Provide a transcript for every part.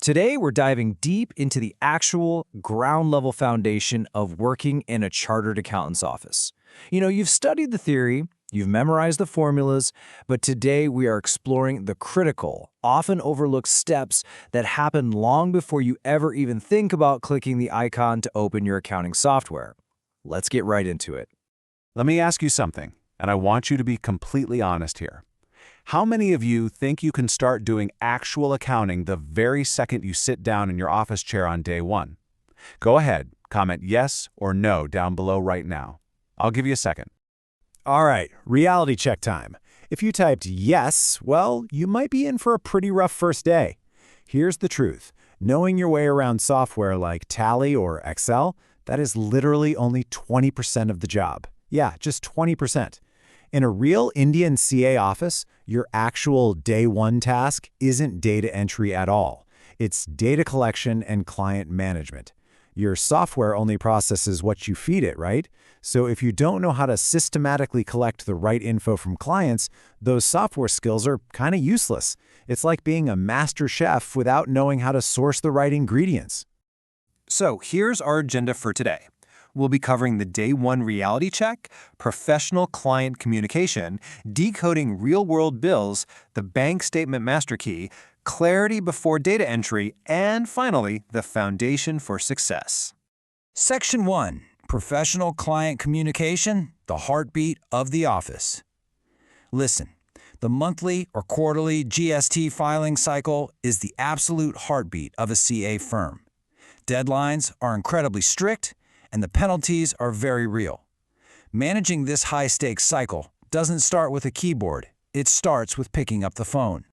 Today, we're diving deep into the actual ground-level foundation of working in a chartered accountant's office. You've studied the theory, you've memorized the formulas, but today we are exploring the critical, often overlooked steps that happen long before you ever even think about clicking the icon to open your accounting software. Let's get right into it. Let me ask you something, and I want you to be completely honest here. How many of you think you can start doing actual accounting the very second you sit down in your office chair on day one? Go ahead, comment yes or no down below right now. I'll give you a second. All right, reality check time. If you typed yes, well, you might be in for a pretty rough first day. Here's the truth. Knowing your way around software like Tally or Excel, that is literally only 20% of the job. Yeah, just 20%. In a real Indian CA office, your actual day one task isn't data entry at all. It's data collection and client management. Your software only processes what you feed it, right? So if you don't know how to systematically collect the right info from clients, those software skills are kind of useless. It's like being a master chef without knowing how to source the right ingredients. So here's our agenda for today. We'll be covering the Day 1 reality check, professional client communication, decoding real-world bills, the bank statement master key, clarity before data entry, and finally, the foundation for success. Section 1. Professional client communication, the heartbeat of the office. Listen, the monthly or quarterly GST filing cycle is the absolute heartbeat of a CA firm. Deadlines are incredibly strict, and the penalties are very real. Managing this high-stakes cycle doesn't start with a keyboard. It starts with picking up the phone.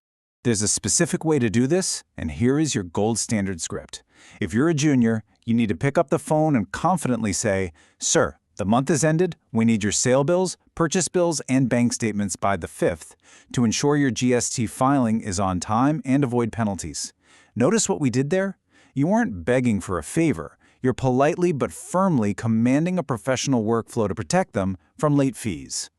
There's a specific way to do this, and here is your gold standard script. If you're a junior, you need to pick up the phone and confidently say, "Sir, the month has ended. We need your sale bills, purchase bills, and bank statements by the 5th to ensure your GST filing is on time and avoid penalties." Notice what we did there? You weren't begging for a favor. You're politely but firmly commanding a professional workflow to protect them from late fees.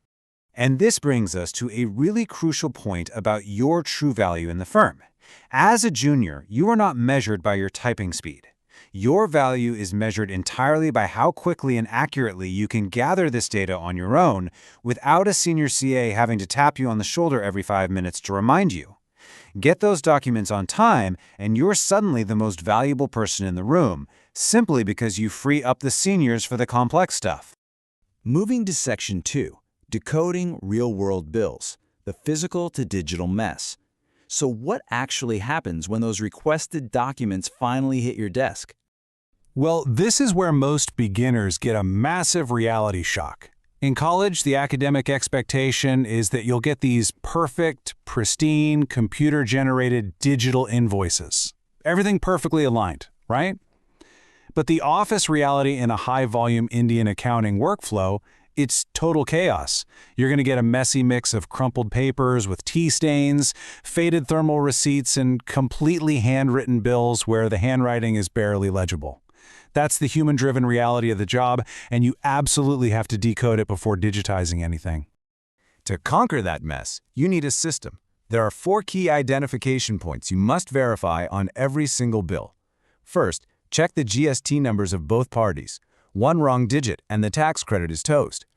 And this brings us to a really crucial point about your true value in the firm. As a junior, you are not measured by your typing speed. Your value is measured entirely by how quickly and accurately you can gather this data on your own without a senior CA having to tap you on the shoulder every 5 minutes to remind you. Get those documents on time, and you're suddenly the most valuable person in the room, simply because you free up the seniors for the complex stuff. Moving to Section 2, decoding real-world bills, the physical to digital mess. So what actually happens when those requested documents finally hit your desk? Well, this is where most beginners get a massive reality shock. In college, the academic expectation is that you'll get these perfect, pristine, computer-generated digital invoices. Everything perfectly aligned, right? But the office reality in a high-volume Indian accounting workflow, it's total chaos. You're going to get a messy mix of crumpled papers with tea stains, faded thermal receipts, and completely handwritten bills where the handwriting is barely legible. That's the human-driven reality of the job, and you absolutely have to decode it before digitizing anything. To conquer that mess, you need a system. There are 4 key identification points you must verify on every single bill. First, check the GST numbers of both parties. One wrong digit and the tax credit is toast.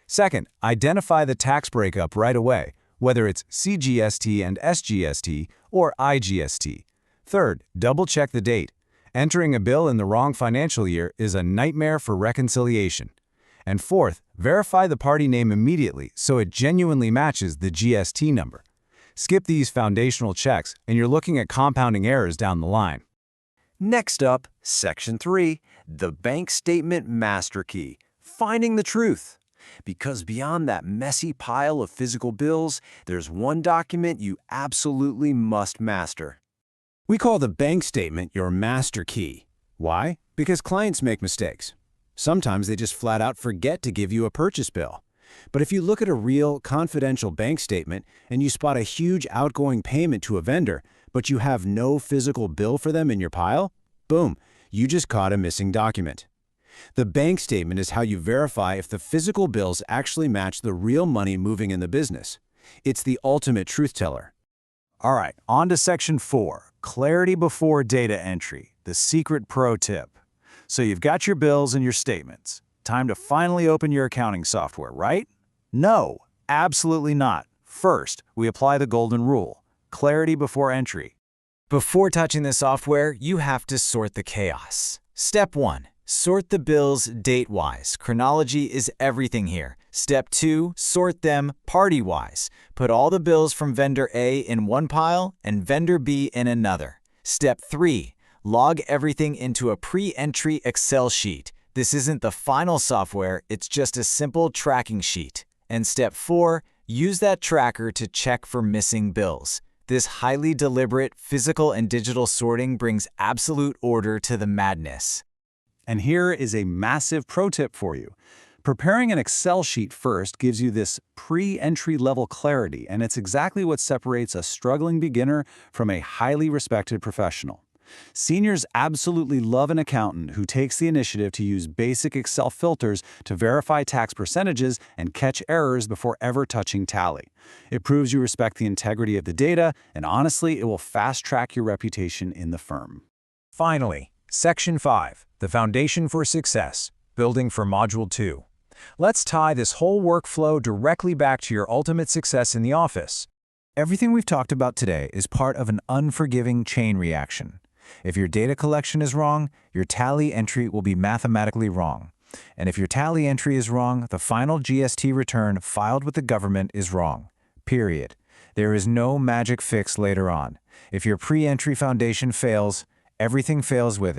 Second, identify the tax breakup right away, whether it's CGST and SGST or IGST. Third, double-check the date. Entering a bill in the wrong financial year is a nightmare for reconciliation. And fourth, verify the party name immediately so it genuinely matches the GST number. Skip these foundational checks, and you're looking at compounding errors down the line. Next up, Section 3, the bank statement master key, finding the truth. Because beyond that messy pile of physical bills, there's one document you absolutely must master. We call the bank statement your master key. Why? Because clients make mistakes. Sometimes they just flat out forget to give you a purchase bill. But if you look at a real, confidential bank statement and you spot a huge outgoing payment to a vendor, but you have no physical bill for them in your pile, boom, you just caught a missing document. The bank statement is how you verify if the physical bills actually match the real money moving in the business. It's the ultimate truth teller. All right, on to Section 4, clarity before data entry, the secret pro tip. So you've got your bills and your statements. Time to finally open your accounting software, right? No, absolutely not. First, we apply the golden rule, clarity before entry. Before touching the software, you have to sort the chaos. Step 1. Sort the bills date-wise. Chronology is everything here. Step 2. Sort them party-wise. Put all the bills from vendor A in one pile and vendor B in another. Step 3. Log everything into a pre-entry Excel sheet. This isn't the final software, it's just a simple tracking sheet. And Step 4. Use that tracker to check for missing bills. This highly deliberate physical and digital sorting brings absolute order to the madness. And here is a massive pro tip for you. Preparing an Excel sheet first gives you this pre-entry level clarity, and it's exactly what separates a struggling beginner from a highly respected professional. Seniors absolutely love an accountant who takes the initiative to use basic Excel filters to verify tax percentages and catch errors before ever touching tally. It proves you respect the integrity of the data, and honestly, it will fast-track your reputation in the firm. Finally, Section 5, the foundation for success, building for Module 2. Let's tie this whole workflow directly back to your ultimate success in the office. Everything we've talked about today is part of an unforgiving chain reaction. If your data collection is wrong, your tally entry will be mathematically wrong. And if your tally entry is wrong, the final GST return filed with the government is wrong. Period. There is no magic fix later on. If your pre-entry foundation fails, everything fails with it.